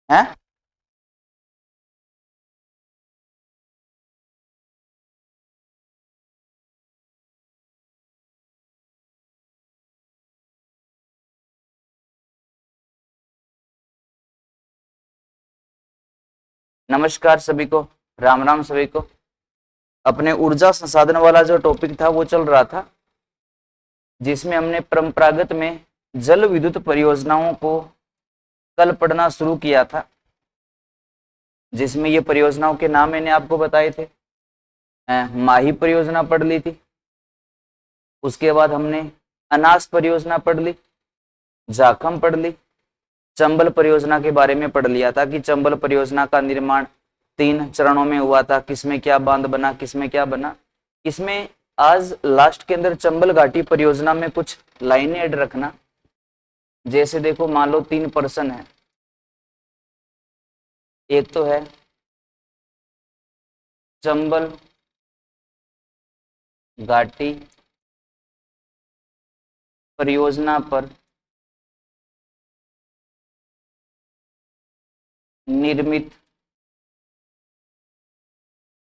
है। नमस्कार सभी को, राम राम सभी को। अपने ऊर्जा संसाधन वाला जो टॉपिक था वो चल रहा था, जिसमें हमने परंपरागत में जल विद्युत परियोजनाओं को कल पढ़ना शुरू किया था, जिसमें ये परियोजनाओं के नाम मैंने आपको बताए थे। माही परियोजना पढ़ ली थी, उसके बाद हमने अनास परियोजना पढ़ ली, जाखम पढ़ ली, चंबल परियोजना के बारे में पढ़ लिया था कि चंबल परियोजना का निर्माण 3 चरणों में हुआ था, किसमें क्या बांध बना, किसमें क्या बना। इसमें आज लास्ट के अंदर चंबल घाटी परियोजना में कुछ लाइनें ऐड रखना। जैसे देखो, मान लो 3 पर्सन है। एक तो है चंबल घाटी परियोजना पर निर्मित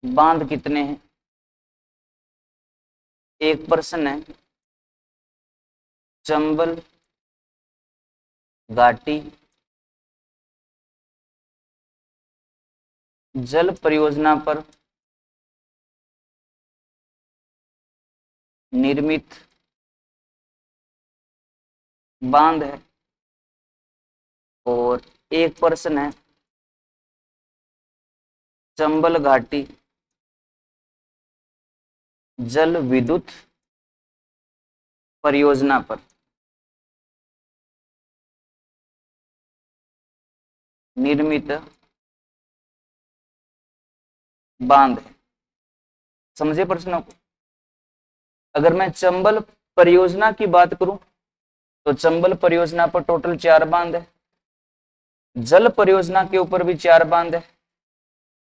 बांध कितने हैं। एक पर्सन है चंबल घाटी जल परियोजना पर निर्मित बांध है, और एक पर्सन है चंबल घाटी जल विद्युत परियोजना पर निर्मित बांध है। समझे प्रश्नों को? अगर मैं चंबल परियोजना की बात करूं तो चंबल परियोजना पर टोटल 4 बांध है। जल परियोजना के ऊपर भी 4 बांध है।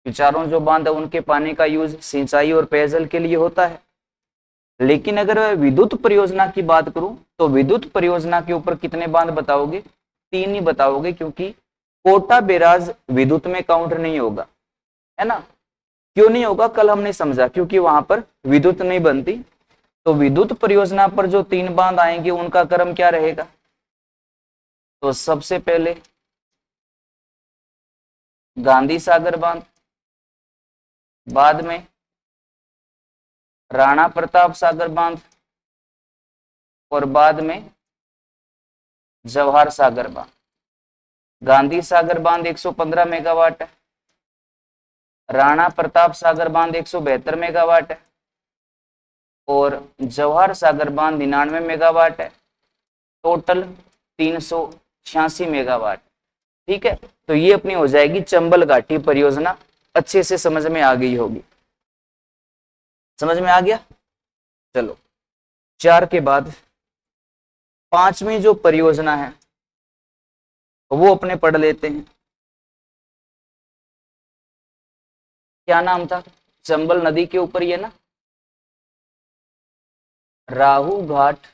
चारों जो बांध है उनके पानी का यूज सिंचाई और पेयजल के लिए होता है। लेकिन अगर विद्युत परियोजना की बात करूं तो विद्युत परियोजना के ऊपर कितने बांध बताओगे? 3 ही बताओगे, क्योंकि कोटा बैराज विद्युत में काउंट नहीं होगा, है ना। क्यों नहीं होगा? कल हमने समझा, क्योंकि वहां पर विद्युत नहीं बनती। तो विद्युत परियोजना पर जो 3 बांध आएंगे उनका क्रम क्या रहेगा? तो सबसे पहले गांधी सागर बांध, बाद में राणा प्रताप सागर बांध, और बाद में जवाहर सागर बांध। गांधी सागर बांध 115 मेगावाट है, राणा प्रताप सागर बांध 172 मेगावाट है, और जवाहर सागर बांध 99 मेगावाट है। Total 386 megawatt. ठीक है, तो ये अपनी हो जाएगी चंबल घाटी परियोजना। अच्छे से समझ में आ गई होगी। समझ में आ गया? चलो, 4 के बाद 5वीं जो परियोजना है वो अपने पढ़ लेते हैं। क्या नाम था? चंबल नदी के ऊपर ये ना, राहु घाट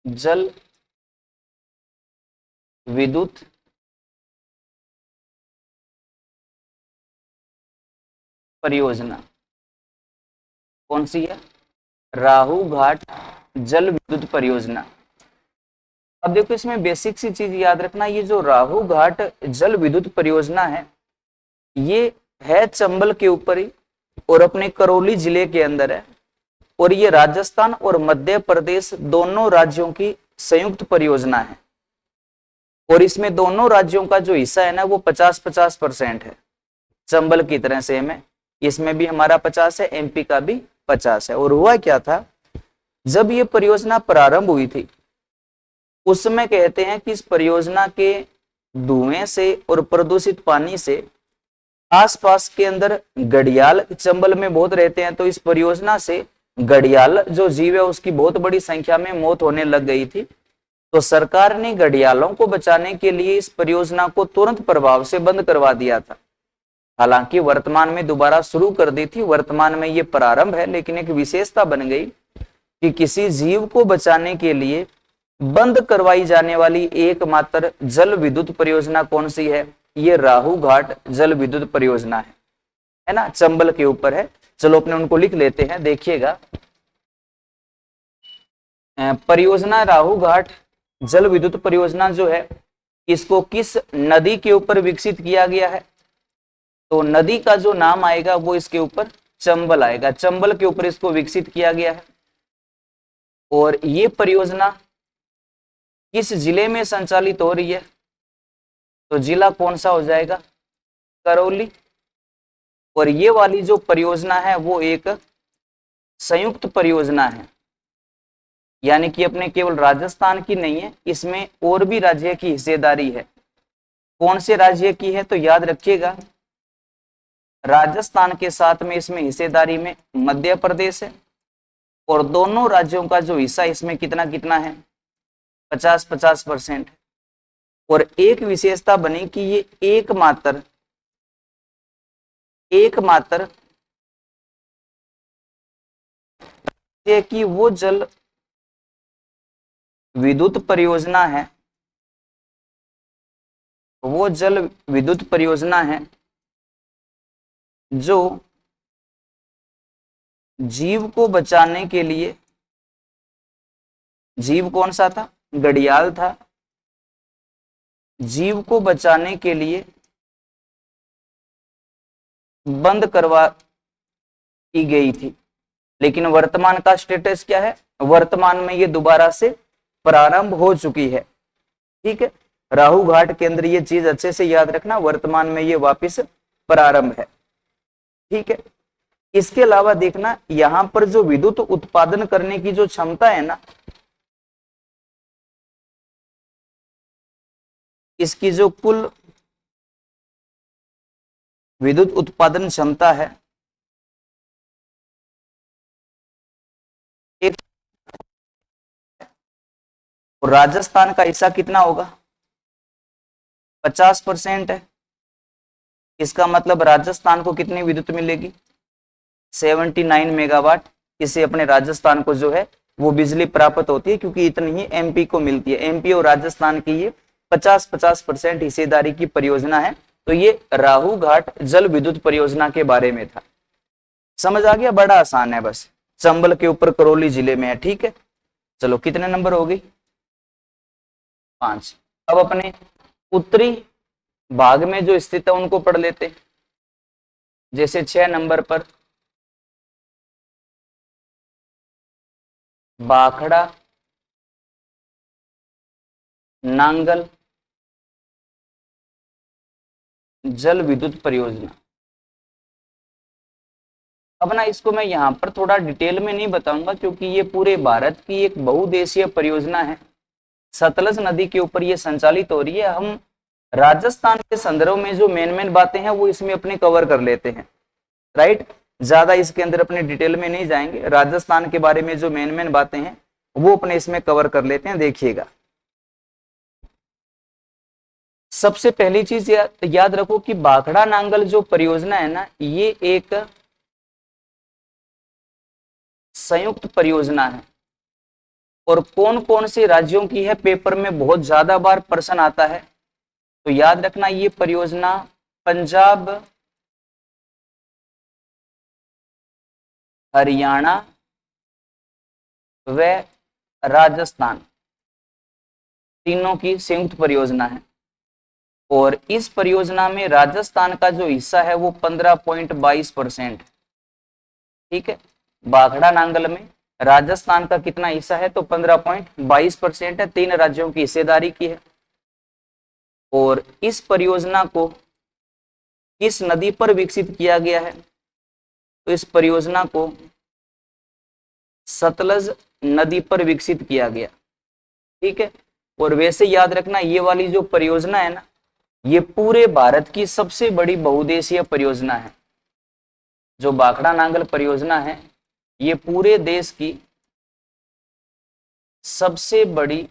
जल विद्युत परियोजना। कौन सी है? राहु घाट जल विद्युत परियोजना। अब देखो, इसमें बेसिक सी चीज याद रखना, ये जो राहु घाट जल विद्युत परियोजना है ये है चंबल के ऊपर ही, और अपने करौली जिले के अंदर है, और ये राजस्थान और मध्य प्रदेश दोनों राज्यों की संयुक्त परियोजना है। और इसमें दोनों राज्यों का जो हिस्सा है ना वो 50-50% है। चंबल की तरह सेम है, इसमें भी हमारा 50 है, एमपी का भी 50 है। और हुआ क्या था, जब ये परियोजना प्रारंभ हुई थी उस समय कहते हैं कि इस परियोजना के धुएं से और प्रदूषित पानी से आसपास के अंदर घड़ियाल चंबल में बहुत रहते हैं, तो इस परियोजना से घड़ियाल जो जीव है उसकी बहुत बड़ी संख्या में मौत होने लग गई थी। तो सरकार ने घड़ियालों को बचाने के लिए इस परियोजना को तुरंत प्रभाव से बंद करवा दिया था। हालांकि वर्तमान में दोबारा शुरू कर दी थी, वर्तमान में ये प्रारंभ है, लेकिन एक विशेषता बन गई कि किसी जीव को बचाने के लिए बंद करवाई जाने वाली एकमात्र जल विद्युत परियोजना कौन सी है? ये राहु घाट जल विद्युत परियोजना है ना, चंबल के ऊपर है। चलो अपने उनको लिख लेते हैं, देखिएगा। परियोजना राहु घाट जल विद्युत परियोजना जो है, इसको किस नदी के ऊपर विकसित किया गया है? तो नदी का जो नाम आएगा वो इसके ऊपर चंबल आएगा, चंबल के ऊपर इसको विकसित किया गया है। और ये परियोजना किस जिले में संचालित हो रही है? तो जिला कौन सा हो जाएगा? करौली। और ये वाली जो परियोजना है वो एक संयुक्त परियोजना है, यानी कि अपने केवल राजस्थान की नहीं है, इसमें और भी राज्य की हिस्सेदारी है। कौन से राज्य की है? तो याद रखिएगा, राजस्थान के साथ में इसमें हिस्सेदारी में मध्य प्रदेश है। और दोनों राज्यों का जो हिस्सा इसमें कितना कितना है? 50-50%। और एक विशेषता बनी कि ये एकमात्र कि वो जल विद्युत परियोजना है, वो जल विद्युत परियोजना है जो जीव को बचाने के लिए, जीव कौन सा था? घड़ियाल था। जीव को बचाने के लिए बंद करवा की गई थी, लेकिन वर्तमान का स्टेटस क्या है? वर्तमान में ये दोबारा से प्रारंभ हो चुकी है। ठीक है, राहु घाट के अंदर ये चीज अच्छे से याद रखना, वर्तमान में ये वापस प्रारंभ है। ठीक है, इसके अलावा देखना, यहां पर जो विद्युत उत्पादन करने की जो क्षमता है ना, इसकी जो कुल विद्युत उत्पादन क्षमता है, एक राजस्थान का हिस्सा कितना होगा? 50% है। इसका मतलब राजस्थान को कितनी विद्युत मिलेगी? 79 मेगावाट। इससे अपने राजस्थान को जो है वो बिजली प्राप्त होती है, क्योंकि इतनी ही एमपी को मिलती है। एमपी और राजस्थान की ये 50-50% हिस्सेदारी की परियोजना है। तो ये राहु घाट जल विद्युत परियोजना के बारे में था। समझ आ गया? बड़ा आसान है, बस चंबल के ऊपर करौली जिले में है। ठीक है, चलो कितने नंबर हो गई? 5। अब अपने उत्तरी भाग में जो स्थित है उनको पढ़ लेते हैं। जैसे 6 नंबर पर बाखड़ा नांगल जल विद्युत परियोजना। अब ना इसको मैं यहाँ पर थोड़ा डिटेल में नहीं बताऊंगा, क्योंकि ये पूरे भारत की एक बहुउद्देशीय परियोजना है। सतलज नदी के ऊपर ये संचालित हो रही है। हम राजस्थान के संदर्भ में जो मेन बातें हैं वो इसमें अपने कवर कर लेते हैं, राइट। ज्यादा इसके अंदर अपने डिटेल में नहीं जाएंगे। राजस्थान के बारे में जो मेन बातें हैं वो अपने इसमें कवर कर लेते हैं। देखिएगा, सबसे पहली चीज याद रखो कि बाखड़ा नांगल जो परियोजना है ना, ये एक संयुक्त परियोजना है। और कौन कौन से राज्यों की है, पेपर में बहुत ज्यादा बार प्रश्न आता है। तो याद रखना, ये परियोजना पंजाब, हरियाणा व राजस्थान तीनों की संयुक्त परियोजना है। और इस परियोजना में राजस्थान का जो हिस्सा है वो 15.22%। ठीक है, बाखड़ा नांगल में राजस्थान का कितना हिस्सा है? तो 15.22% है। 3 राज्यों की हिस्सेदारी की है। और इस परियोजना को किस नदी पर विकसित किया गया है? तो इस परियोजना को सतलज नदी पर विकसित किया गया। ठीक है, और वैसे याद रखना, ये वाली जो परियोजना है ना, ये पूरे भारत की सबसे बड़ी बहुउद्देशीय परियोजना है। जो बाखड़ा नांगल परियोजना है, ये पूरे देश की सबसे बड़ी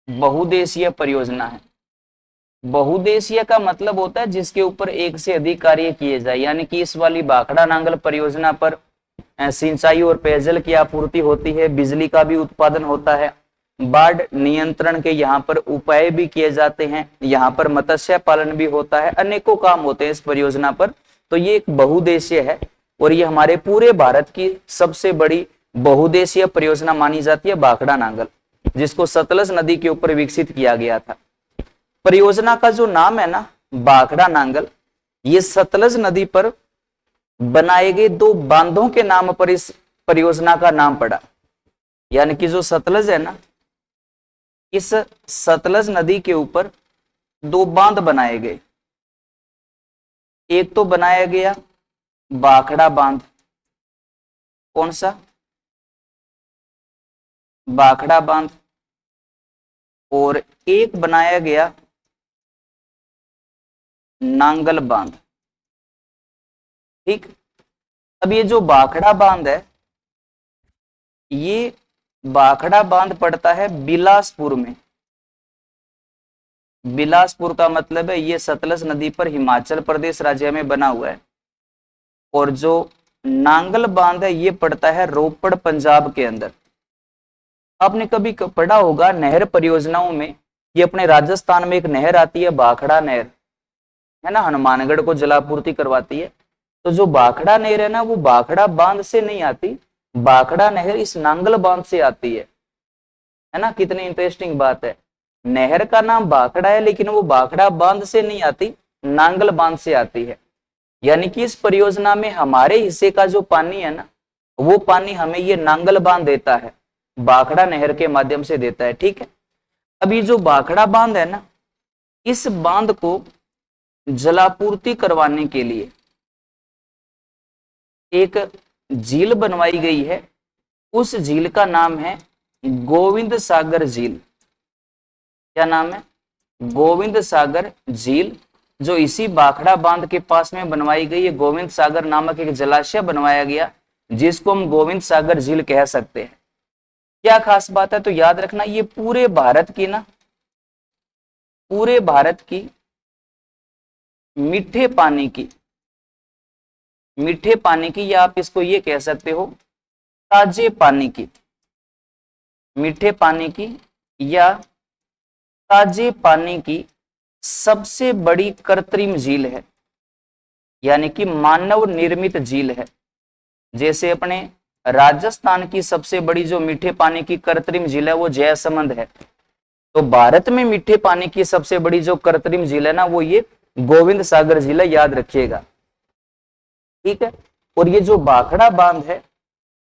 बहुउद्देशीय परियोजना है। बहुउद्देशीय का मतलब होता है जिसके ऊपर एक से अधिक कार्य किए जाए, यानी कि इस वाली बाखड़ा नांगल परियोजना पर सिंचाई और पेयजल की आपूर्ति होती है, बिजली का भी उत्पादन होता है, बाढ़ नियंत्रण के यहाँ पर उपाय भी किए जाते हैं, यहाँ पर मत्स्य पालन भी होता है, अनेकों काम होते हैं इस परियोजना पर। तो ये एक बहुउद्देशीय है और ये हमारे पूरे भारत की सबसे बड़ी बहुउद्देशीय परियोजना मानी जाती है भाखड़ा नांगल, जिसको सतलज नदी के ऊपर विकसित किया गया था। परियोजना का जो नाम है ना भाखड़ा नांगल, ये सतलज नदी पर बनाए गए दो बांधों के नाम पर इस परियोजना का नाम पड़ा। यानी कि जो सतलज है ना, इस सतलज नदी के ऊपर दो बांध बनाए गए। एक तो बनाया गया भाखड़ा बांध, कौन सा, भाखड़ा बांध, और एक बनाया गया नांगल बांध। ठीक, अब ये जो भाखड़ा बांध है, ये भाखड़ा बांध पड़ता है बिलासपुर में। बिलासपुर का मतलब है ये सतलज नदी पर हिमाचल प्रदेश राज्य में बना हुआ है। और जो नांगल बांध है ये पड़ता है रोपड़ पंजाब के अंदर। आपने कभी पढ़ा होगा नहर परियोजनाओं में, ये अपने राजस्थान में एक नहर आती है भाखड़ा नहर, है ना, हनुमानगढ़ को जलापूर्ति करवाती है। तो जो भाखड़ा नहर है ना, वो भाखड़ा बांध से नहीं आती, भाखड़ा नहर इस नांगल बांध से आती है ना। कितनी इंटरेस्टिंग बात है, नहर का नाम भाखड़ा है लेकिन वो भाखड़ा बांध से नहीं आती, नांगल बांध से आती है। यानी कि इस परियोजना में हमारे हिस्से का जो पानी है ना, वो पानी हमें ये नांगल बांध देता है, भाखड़ा नहर के माध्यम से देता है। ठीक है, अब ये जो भाखड़ा बांध है ना, इस बांध को जलापूर्ति करवाने के लिए एक झील बनवाई गई है। उस झील का नाम है गोविंद सागर झील। क्या नाम है, गोविंद सागर झील, जो इसी भाखड़ा बांध के पास में बनवाई गई है। गोविंद सागर नामक एक जलाशय बनवाया गया जिसको हम गोविंद सागर झील कह सकते हैं। क्या खास बात है, तो याद रखना ये पूरे भारत की ना, पूरे भारत की मीठे पानी की, मीठे पानी की, या आप इसको ये कह सकते हो ताजे पानी की, मीठे पानी की या ताजे पानी की सबसे बड़ी कृत्रिम झील है, यानी कि मानव निर्मित झील है। जैसे अपने राजस्थान की सबसे बड़ी जो मीठे पानी की कृत्रिम झील है वो जयसमंद है, तो भारत में मीठे पानी की सबसे बड़ी जो कृत्रिम झील है ना, वो ये गोविंद सागर झील है, याद रखिएगा। ठीक है, और ये जो भाखड़ा बांध है,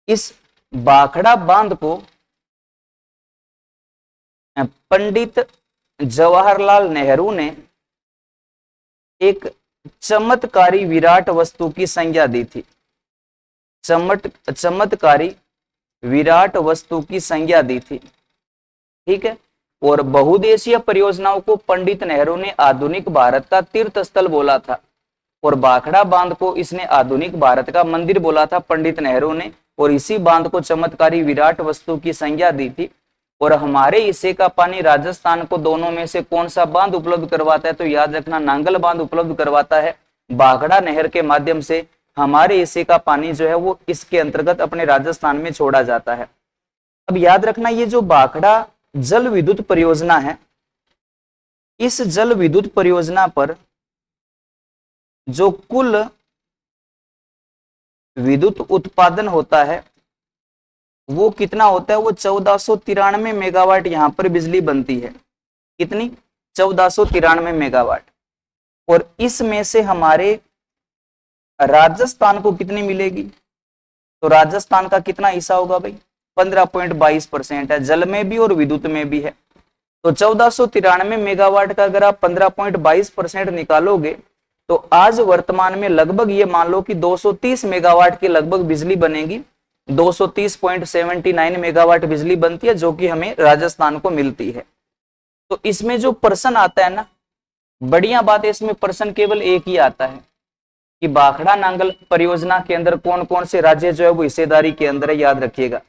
इस भाखड़ा बांध को पंडित जवाहरलाल नेहरू ने एक चमत्कारी विराट वस्तु की संज्ञा दी थी। चमत्कारी विराट वस्तु की संज्ञा दी थी। ठीक है, और बहुउद्देशीय परियोजनाओं को पंडित नेहरू ने आधुनिक भारत का तीर्थ स्थल बोला था, और भाखड़ा बांध को इसने आधुनिक भारत का मंदिर बोला था पंडित नेहरू ने, और इसी बांध को चमत्कारी विराट वस्तु की संज्ञा दी थी। और हमारे हिस्से का पानी राजस्थान को दोनों में से कौन सा बांध उपलब्ध करवाता है, तो याद रखना नांगल बांध उपलब्ध करवाता है। भाखड़ा नहर के माध्यम से हमारे हिस्से का पानी जो है वो इसके अंतर्गत अपने राजस्थान में छोड़ा जाता है। अब याद रखना ये जो भाखड़ा जल विद्युत परियोजना है, इस जल विद्युत परियोजना पर जो कुल विद्युत उत्पादन होता है वो कितना होता है, वो 1493 मेगावाट यहां पर बिजली बनती है। कितनी, 1493 मेगावाट। और इसमें से हमारे राजस्थान को कितनी मिलेगी, तो राजस्थान का कितना हिस्सा होगा भाई, 15.22% है, जल में भी और विद्युत में भी है। तो 1493 मेगावाट का अगर आप 15.22% निकालोगे तो आज वर्तमान में लगभग ये मान लो कि 230 मेगावाट की लगभग बिजली बनेगी। 230.79 मेगावाट बिजली बनती है जो कि हमें राजस्थान को मिलती है। तो इसमें जो पर्सन आता है ना, बढ़िया बात है, इसमें पर्सन केवल एक ही आता है कि भाखड़ा नांगल परियोजना के अंदर कौन कौन से राज्य जो है वो हिस्सेदारी के अंदर है, याद रखिएगा।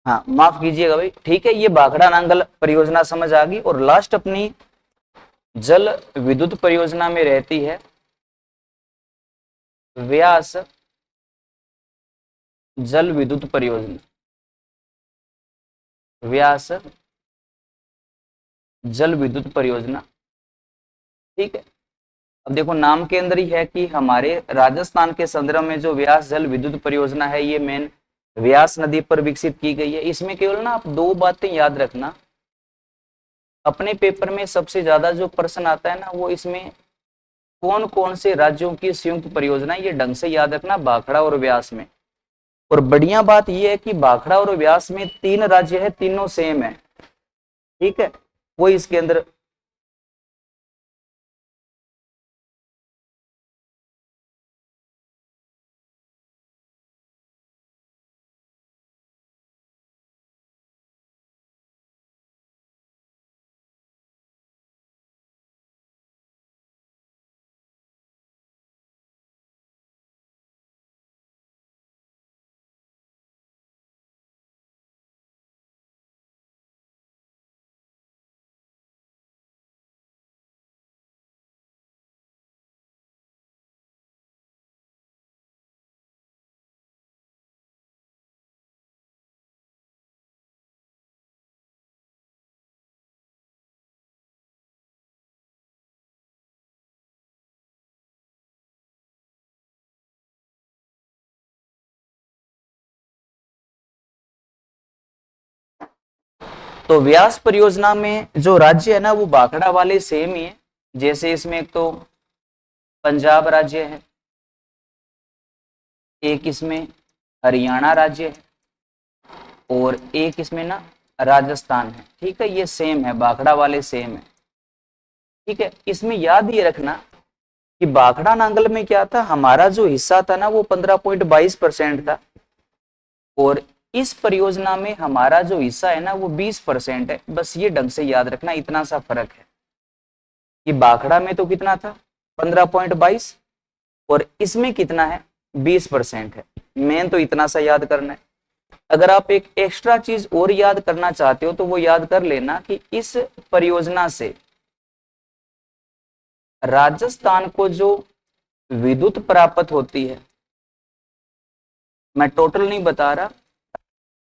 हाँ माफ कीजिएगा भाई, ठीक है, ये भाखड़ा नांगल परियोजना समझ आ गई। और लास्ट अपनी जल विद्युत परियोजना में रहती है व्यास जल विद्युत परियोजना। व्यास जल विद्युत परियोजना, ठीक है। अब देखो नाम के अंदर ही है कि हमारे राजस्थान के संदर्भ में जो व्यास जल विद्युत परियोजना है ये मेन व्यास नदी पर विकसित की गई है। इसमें केवल ना आप दो बातें याद रखना, अपने पेपर में सबसे ज्यादा जो प्रश्न आता है ना वो इसमें कौन कौन से राज्यों की संयुक्त परियोजना, ये ढंग से याद रखना भाखड़ा और व्यास में। और बढ़िया बात यह है कि भाखड़ा और व्यास में तीन राज्य है, तीनों सेम है, ठीक है। कोई इसके अंदर तो व्यास परियोजना में जो राज्य है ना वो भाखड़ा वाले सेम ही है। जैसे इसमें एक तो पंजाब राज्य है, एक इसमें हरियाणा राज्य है, और एक इसमें ना राजस्थान है, ठीक है। ये सेम है, भाखड़ा वाले सेम है, ठीक है। इसमें याद ये रखना कि भाखड़ा नांगल में क्या था, हमारा जो हिस्सा था ना वो 15.22% था, और इस परियोजना में हमारा जो हिस्सा है ना वो 20% है। बस ये ढंग से याद रखना, इतना सा फर्क है कि भाखड़ा में तो कितना था 15.22 और इसमें कितना है 20% है। मेन तो इतना सा याद करना है। अगर आप एक एक्स्ट्रा चीज और याद करना चाहते हो तो वो याद कर लेना कि इस परियोजना से राजस्थान को जो विद्युत प्राप्त होती है, मैं टोटल नहीं बता रहा,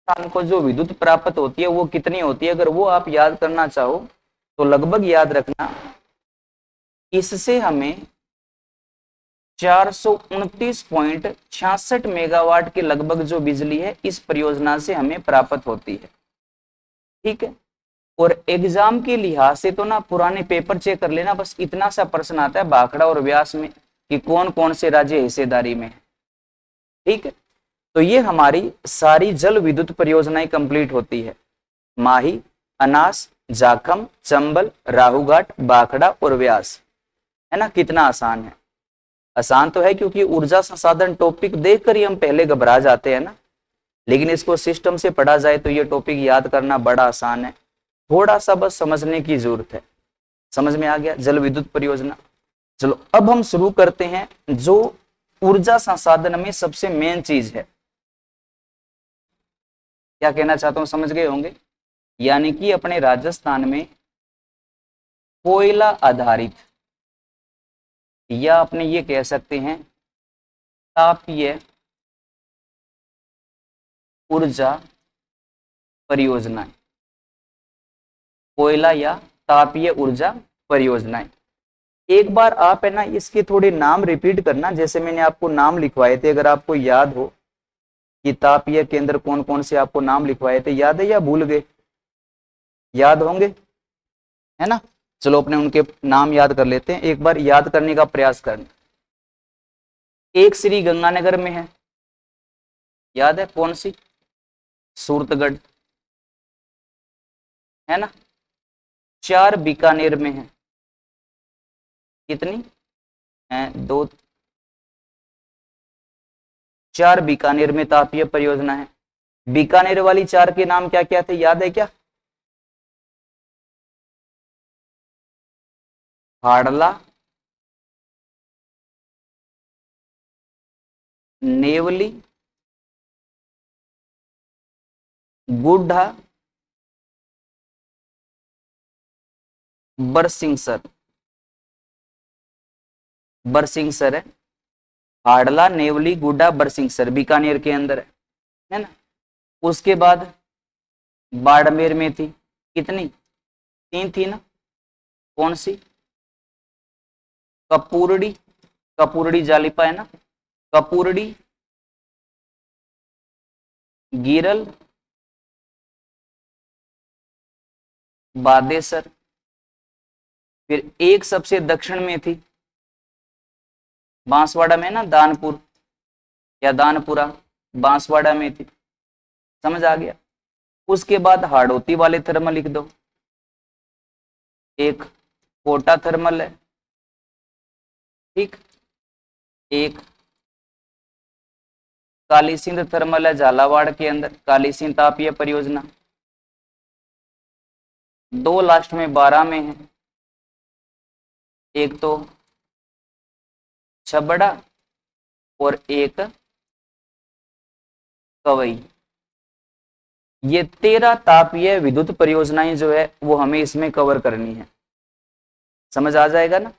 राजस्थान को जो विद्युत प्राप्त होती है वो कितनी होती है, अगर वो आप याद करना चाहो तो लगभग याद रखना इससे हमें 429.66 मेगावाट के लगभग जो बिजली है इस परियोजना से हमें प्राप्त होती है, ठीक है। और एग्जाम के लिहाज से तो ना पुराने पेपर चेक कर लेना, बस इतना सा प्रश्न आता है भाखड़ा और व्यास में कि कौन कौन से राज्य हिस्सेदारी में है, ठीक है। तो ये हमारी सारी जल विद्युत परियोजनाएं कंप्लीट होती है, माही, अनास, जाखम, चंबल, राहूघाट, भाखड़ा और व्यास, है ना। कितना आसान है, आसान तो है क्योंकि ऊर्जा संसाधन टॉपिक देखकर ही हम पहले घबरा जाते हैं ना, लेकिन इसको सिस्टम से पढ़ा जाए तो ये टॉपिक याद करना बड़ा आसान है, थोड़ा सा बस समझने की जरूरत है। समझ में आ गया जल विद्युत परियोजना। चलो अब हम शुरू करते हैं जो ऊर्जा संसाधन में सबसे मेन चीज है। क्या कहना चाहता हूं समझ गए होंगे, यानी कि अपने राजस्थान में कोयला आधारित या अपने ये कह सकते हैं तापीय ऊर्जा परियोजनाएं, कोयला या तापीय ऊर्जा परियोजनाएं। एक बार आप है ना इसके थोड़े नाम रिपीट करना, जैसे मैंने आपको नाम लिखवाए थे, अगर आपको याद हो कि तापीय केंद्र कौन कौन से आपको नाम लिखवाए थे, याद है या भूल गए, याद होंगे, है ना। चलो अपने उनके नाम याद कर लेते हैं, एक बार याद करने का प्रयास करना। एक श्री गंगानगर में है, याद है कौन सी, सूरतगढ़, है ना। चार बीकानेर में है, कितनी है, दो, चार बीकानेर में तापीय परियोजना है। बीकानेर वाली चार के नाम क्या क्या थे, याद है क्या, हाड़ला, नेवली, गुड्डा बरसिंगसर, बरसिंगसर है, हाड़ला, नेवली, गुड्डा, बरसिंगसर बीकानेर के अंदर है ना। उसके बाद बाड़मेर में थी, कितनी, 3 थी ना, कौन सी, कपूरड़ी, कपूरड़ी जालिपा है ना, कपूरड़ी, गिरल, बादेसर। फिर एक सबसे दक्षिण में थी बांसवाड़ा में ना, दानपुर या दानपुरा, बांसवाड़ा में थी, समझ आ गया। उसके बाद हाड़ौती वाले थर्मल लिख दो, एक कोटा थर्मल है, ठीक, एक काली सिंध थर्मल है झालावाड़ के अंदर, काली सिंध तापीय परियोजना। 2 लास्ट में 12 में है, एक तो छबड़ा और एक कवई। ये 13 तापीय विद्युत परियोजनाएं जो है वो हमें इसमें कवर करनी है, समझ आ जाएगा ना।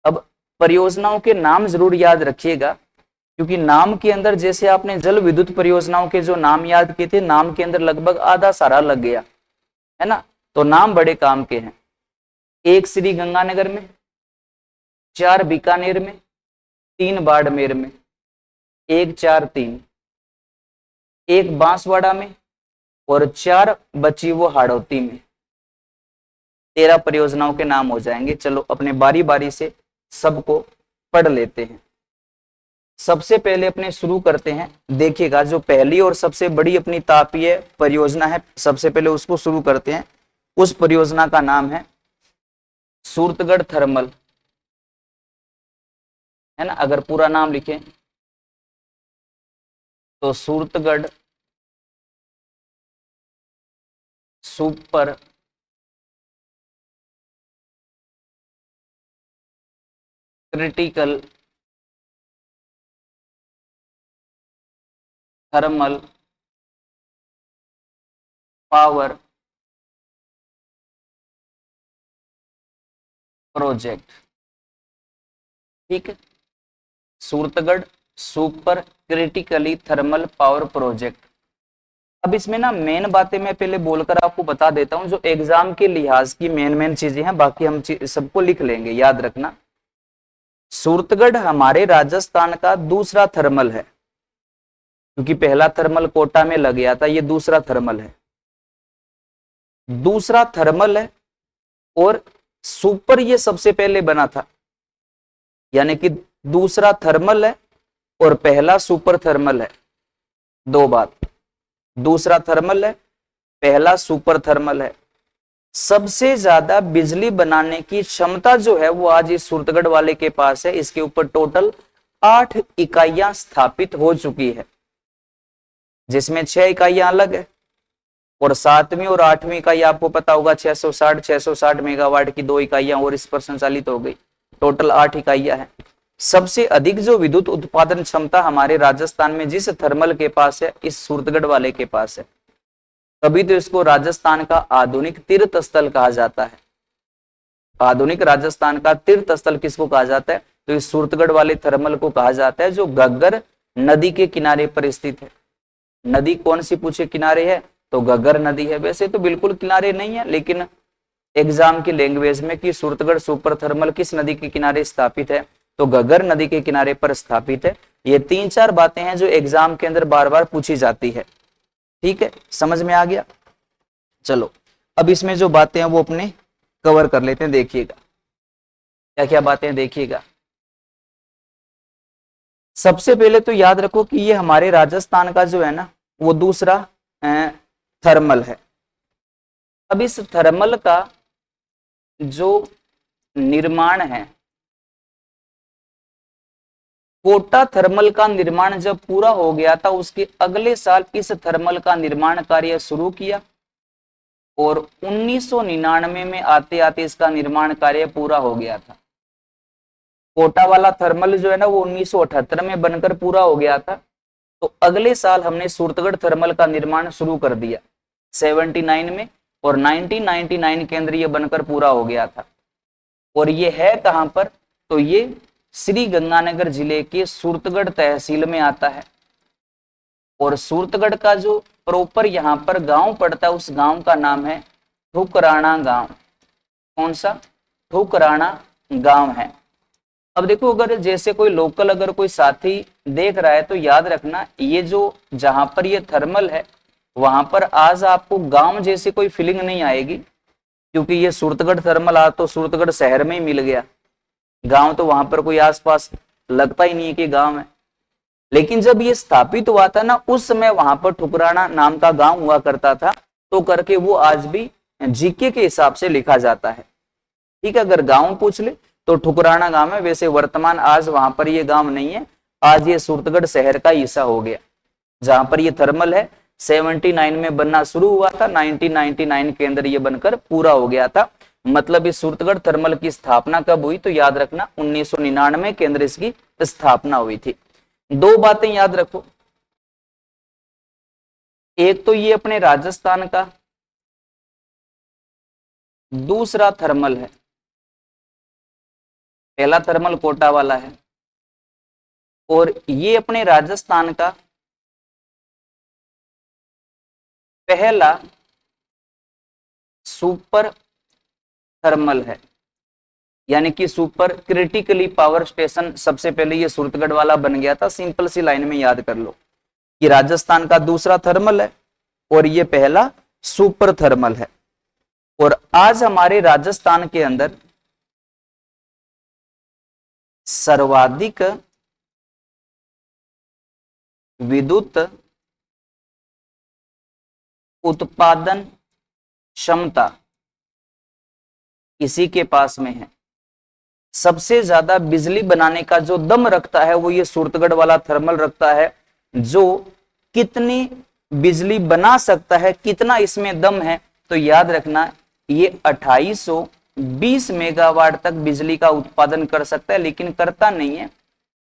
अब परियोजनाओं के नाम जरूर याद रखिएगा, क्योंकि नाम के अंदर जैसे आपने जल विद्युत परियोजनाओं के जो नाम याद किए थे, नाम के अंदर लगभग आधा सारा लग गया है ना। तो नाम बड़े काम के हैं, एक श्री गंगानगर में, 4 बीकानेर में, 3 बाड़मेर में, 1 4 3, एक बांसवाड़ा में और 4 बची वो हाड़ौती में। 13 परियोजनाओं के नाम हो जाएंगे। चलो अपने बारी बारी से सबको पढ़ लेते हैं। सबसे पहले अपने शुरू करते हैं, देखिएगा जो पहली और सबसे बड़ी अपनी तापीय परियोजना है, सबसे पहले उसको शुरू करते हैं। उस परियोजना का नाम है सूरतगढ़ थर्मल, है ना। अगर पूरा नाम लिखें तो Suratgarh super critical thermal power project, ठीक है, Suratgarh super critically thermal power project. अब इसमें ना मेन बातें मैं पहले बोलकर आपको बता देता हूं, जो एग्जाम के लिहाज की मेन चीजें हैं, बाकी हम सबको लिख लेंगे, याद रखना। सूरतगढ़ हमारे राजस्थान का दूसरा थर्मल है, क्योंकि पहला थर्मल कोटा में लग गया था, ये दूसरा थर्मल है, दूसरा थर्मल है। और सुपर ये सबसे पहले बना था, यानी कि दूसरा थर्मल है और पहला सुपर थर्मल है, 2 बात, दूसरा थर्मल है, पहला सुपर थर्मल है। सबसे ज्यादा बिजली बनाने की क्षमता जो है वो आज इस सूरतगढ़ वाले के पास है। इसके ऊपर टोटल 8 इकाइयां स्थापित हो चुकी है, जिसमें 6 इकाइयां अलग है और 7वीं और 8वीं इकाई आपको पता होगा 660 मेगावाट की 2 इकाइयां और इस पर संचालित हो गई, टोटल 8 इकाइयां हैं। सबसे अधिक जो विद्युत उत्पादन क्षमता हमारे राजस्थान में जिस थर्मल के पास है, इस सूरतगढ़ वाले के पास है, तभी तो इसको राजस्थान का आधुनिक तीर्थ स्थल कहा जाता है। आधुनिक राजस्थान का तीर्थ स्थल किसको कहा जाता है, तो इस सूरतगढ़ वाले थर्मल को कहा जाता है, जो घग्गर नदी के किनारे पर स्थित है। नदी कौन सी पूछे किनारे है, तो घग्गर नदी है। वैसे तो बिल्कुल किनारे नहीं है, लेकिन एग्जाम की लैंग्वेज में कि सूरतगढ़ सुपर थर्मल किस नदी के किनारे स्थापित है, तो घग्गर नदी के किनारे पर स्थापित है। ये 3-4 बातें हैं जो एग्जाम के अंदर बार बार पूछी जाती है, ठीक है, समझ में आ गया। चलो अब इसमें जो बातें हैं वो अपने कवर कर लेते हैं, देखिएगा क्या क्या बातें, देखिएगा। सबसे पहले तो याद रखो कि ये हमारे राजस्थान का जो है ना वो दूसरा थर्मल है। अब इस थर्मल का जो निर्माण है, कोटा थर्मल का निर्माण जब पूरा हो गया था, उसके अगले साल इस थर्मल का निर्माण कार्य शुरू किया और 1999 में आते आते इसका निर्माण कार्य पूरा हो गया था। कोटा वाला थर्मल जो है ना वो 1978 में बनकर पूरा हो गया था, तो अगले साल हमने सूरतगढ़ थर्मल का निर्माण शुरू कर दिया। 79 में, और 1999 के अंदर ये बनकर पूरा हो गया था। और ये है कहां पर, तो ये श्री गंगानगर जिले के सूरतगढ़ तहसील में आता है। और सूरतगढ़ का जो प्रॉपर यहाँ पर गांव पड़ता है, उस गांव का नाम है ठुकराना गांव। कौन सा? ठुकराना गांव है। अब देखो, अगर जैसे कोई लोकल अगर कोई साथी देख रहा है तो याद रखना, ये जो जहां पर ये थर्मल है वहां पर आज आपको गांव जैसी कोई फीलिंग नहीं आएगी, क्योंकि ये सूरतगढ़ थर्मल आज तो सूरतगढ़ शहर में ही मिल गया। गांव तो वहां पर कोई आसपास लगता ही नहीं है कि गांव है। लेकिन जब ये स्थापित हुआ था ना, उस समय वहां पर ठुकराना नाम का गांव हुआ करता था, तो करके वो आज भी जीके के हिसाब से लिखा जाता है। ठीक है, अगर गांव पूछ ले तो ठुकराना गांव है, वैसे वर्तमान आज वहां पर ये गांव नहीं है, आज ये सूरतगढ़ शहर का हिस्सा हो गया। जहां पर ये थर्मल है 79 में बनना शुरू हुआ था, 1999 के अंदर ये बनकर पूरा हो गया था। मतलब इस सूरतगढ़ थर्मल की स्थापना कब हुई, तो याद रखना 1999 के अंदर इसकी स्थापना हुई थी। दो बातें याद रखो, एक तो ये अपने राजस्थान का, दूसरा थर्मल है। पहला थर्मल कोटा वाला है, और ये अपने राजस्थान का पहला सुपर थर्मल है। यानी कि सुपर क्रिटिकली पावर स्टेशन सबसे पहले ये सूरतगढ़ वाला बन गया था। सिंपल सी लाइन में याद कर लो कि राजस्थान का दूसरा थर्मल है और ये पहला सुपर थर्मल है। और आज हमारे राजस्थान के अंदर सर्वाधिक विद्युत उत्पादन क्षमता इसी के पास में है। सबसे ज्यादा बिजली बनाने का जो दम रखता है वो ये सूरतगढ़ वाला थर्मल रखता है, जो कितनी बिजली बना सकता है, कितना इसमें दम है, तो याद रखना ये 2820 मेगावाट तक बिजली का उत्पादन कर सकता है, लेकिन करता नहीं है।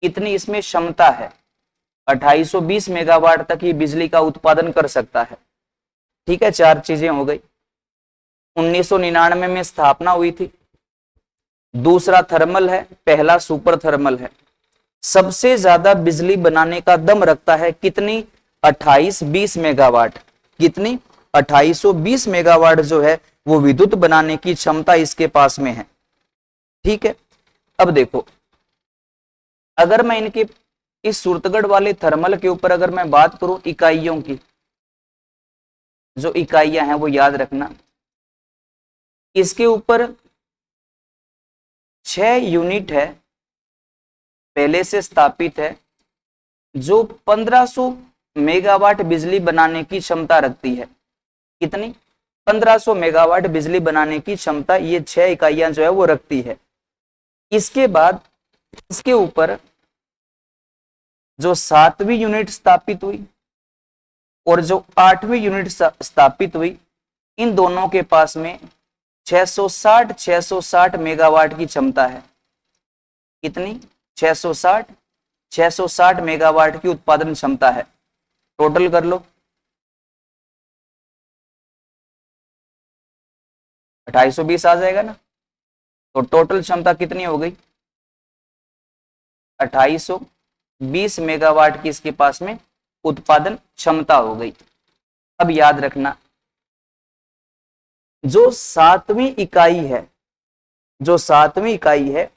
कितनी इसमें क्षमता है, 2820 मेगावाट तक ये बिजली का उत्पादन कर सकता है। ठीक है, चार चीजें हो गई। 1999 में स्थापना हुई थी, दूसरा थर्मल है, पहला सुपर थर्मल है। सबसे ज्यादा बिजली बनाने का दम रखता है, कितनी? 2820 मेगावाट। कितनी? 2820 मेगावाट जो है वो विद्युत बनाने की क्षमता इसके पास में है। ठीक है, अब देखो, अगर मैं इनके इस सूरतगढ़ वाले थर्मल के ऊपर अगर मैं बात करूं इकाइयों की, जो इकाइयां हैं वो याद रखना, इसके ऊपर 6 यूनिट है पहले से स्थापित है, जो 1500 मेगावाट बिजली बनाने की क्षमता रखती है। कितनी? 1500 मेगावाट बिजली बनाने की क्षमता ये 6 इकाइयां जो है वो रखती है। इसके बाद इसके ऊपर जो 7वीं यूनिट स्थापित हुई और जो 8वीं यूनिट स्थापित हुई, इन दोनों के पास में 660 मेगावाट की क्षमता है। कितनी? 660 मेगावाट की उत्पादन क्षमता है। टोटल कर लो, 2820 आ जाएगा ना, तो टोटल क्षमता कितनी हो गई? 2820 मेगावाट की इसके पास में उत्पादन क्षमता हो गई। अब याद रखना, जो 7वीं इकाई है, जो 7वीं इकाई है,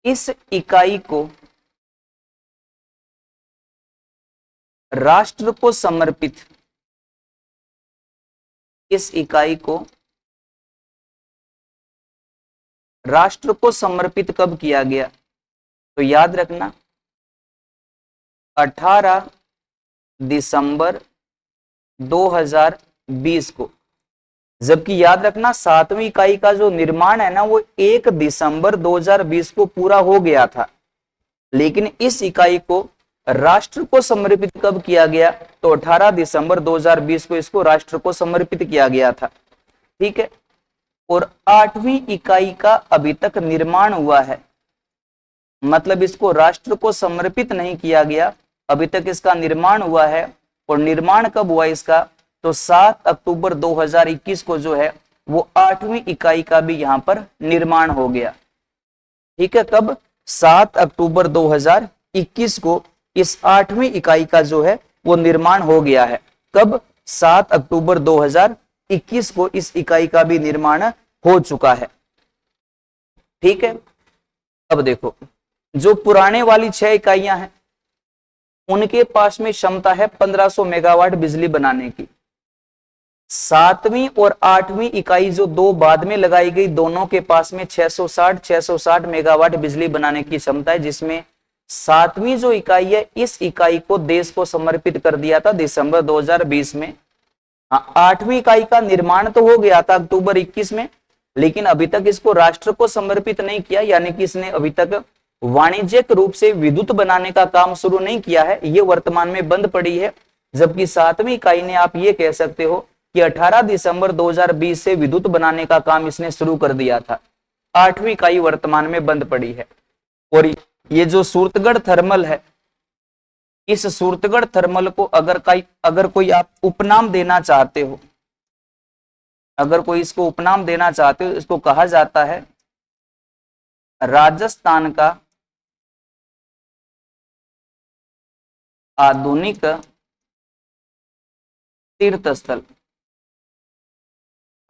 इस इकाई को राष्ट्र को समर्पित, इस इकाई को राष्ट्र को समर्पित कब किया गया? तो याद रखना 18 दिसंबर 2020 को। जबकि याद रखना 7वीं इकाई का जो निर्माण है ना वो 1 दिसंबर 2020 को पूरा हो गया था, लेकिन इस इकाई को राष्ट्र को समर्पित कब किया गया? तो 18 दिसंबर 2020 को इसको राष्ट्र को समर्पित किया गया था। ठीक है, और 8वीं इकाई का अभी तक निर्माण हुआ है, मतलब इसको राष्ट्र को समर्पित नहीं किया गया, अभी तक इसका निर्माण हुआ है। और निर्माण कब हुआ इसका? तो 7 अक्टूबर 2021 को जो है वो 8वीं इकाई का भी यहां पर निर्माण हो गया। ठीक है, कब? 7 अक्टूबर 2021 को इस 8वीं इकाई का जो है वो निर्माण हो गया है। कब? 7 अक्टूबर 2021 को इस इकाई का भी निर्माण हो चुका है। ठीक है, अब देखो जो पुराने वाली 6 इकाइयां हैं उनके पास में क्षमता है 1500 मेगावाट बिजली बनाने की। 7वीं और 8वीं इकाई जो दो बाद में लगाई गई, दोनों के पास में 660 मेगावाट बिजली बनाने की क्षमता है, जिसमें 7वीं जो इकाई है इस इकाई को देश को समर्पित कर दिया था दिसंबर 2020 में। हाँ, 8वीं इकाई का निर्माण तो हो गया था अक्टूबर 21 में, लेकिन अभी तक इसको राष्ट्र को समर्पित नहीं किया, यानी कि इसने अभी तक वाणिज्यिक रूप से विद्युत बनाने का काम शुरू नहीं किया है, ये वर्तमान में बंद पड़ी है। जबकि 7वीं इकाई ने आप ये कह सकते हो कि 18 दिसंबर 2020 से विद्युत बनाने का काम इसने शुरू कर दिया था। 8वीं इकाई वर्तमान में बंद पड़ी है। और ये जो सूरतगढ़ थर्मल है, इस सूरतगढ़ थर्मल को अगर कोई आप उपनाम देना चाहते हो, अगर कोई इसको उपनाम देना चाहते हो, इसको कहा जाता है राजस्थान का आधुनिक तीर्थ स्थल।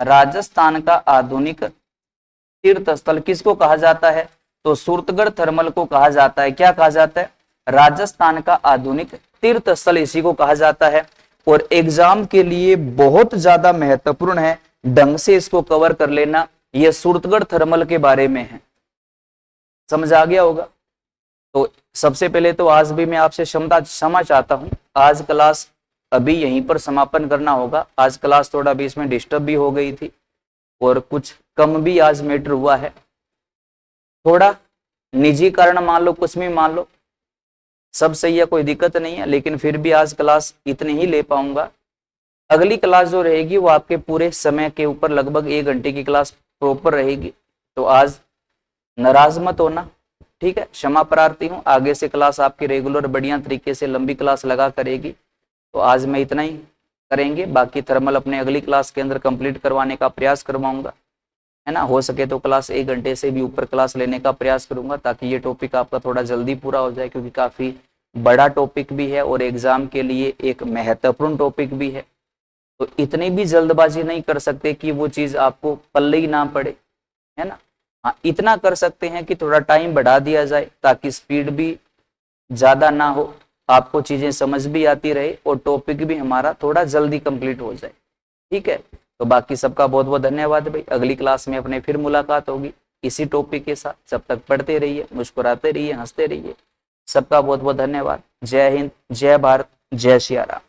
राजस्थान का आधुनिक तीर्थ स्थल किसको कहा जाता है? तो सूरतगढ़ थर्मल को कहा जाता है। क्या कहा जाता है? राजस्थान का आधुनिक तीर्थ स्थल इसी को कहा जाता है। और एग्जाम के लिए बहुत ज्यादा महत्वपूर्ण है, ढंग से इसको कवर कर लेना। यह सूरतगढ़ थर्मल के बारे में है, समझ आ गया होगा। तो सबसे पहले तो आज भी मैं आपसे क्षमा चाहता हूं, आज क्लास अभी यहीं पर समापन करना होगा। आज क्लास थोड़ा बीच में डिस्टर्ब भी हो गई थी और कुछ कम भी आज मैटर हुआ है, थोड़ा निजी कारण मान लो, कुछ भी मान लो, सब सही है, कोई दिक्कत नहीं है। लेकिन फिर भी आज क्लास इतनी ही ले पाऊंगा। अगली क्लास जो रहेगी वो आपके पूरे समय के ऊपर लगभग 1 घंटे की क्लास प्रॉपर रहेगी। तो आज नाराज मत होना, ठीक है, क्षमा प्रार्थी हूँ। आगे से क्लास आपकी रेगुलर बढ़िया तरीके से लंबी क्लास लगा करेगी। तो आज मैं इतना ही करेंगे, बाकी थर्मल अपने अगली क्लास के अंदर कंप्लीट करवाने का प्रयास करवाऊंगा, है ना। हो सके तो क्लास 1 घंटे से भी ऊपर क्लास लेने का प्रयास करूंगा, ताकि ये टॉपिक आपका थोड़ा जल्दी पूरा हो जाए, क्योंकि काफी बड़ा टॉपिक भी है और एग्जाम के लिए एक महत्वपूर्ण टॉपिक भी है। तो इतनी भी जल्दबाजी नहीं कर सकते कि वो चीज आपको पल्ले ही ना पड़े, है ना। हाँ, इतना कर सकते हैं कि थोड़ा टाइम बढ़ा दिया जाए, ताकि स्पीड भी ज्यादा ना हो, आपको चीजें समझ भी आती रहे और टॉपिक भी हमारा थोड़ा जल्दी कंप्लीट हो जाए, ठीक है। तो बाकी सबका बहुत बहुत धन्यवाद भाई। अगली क्लास में अपने फिर मुलाकात होगी इसी टॉपिक के साथ। जब तक पढ़ते रहिए, मुस्कुराते रहिए, हंसते रहिए। सबका बहुत बहुत धन्यवाद। जय हिंद, जय भारत, जय सिया राम।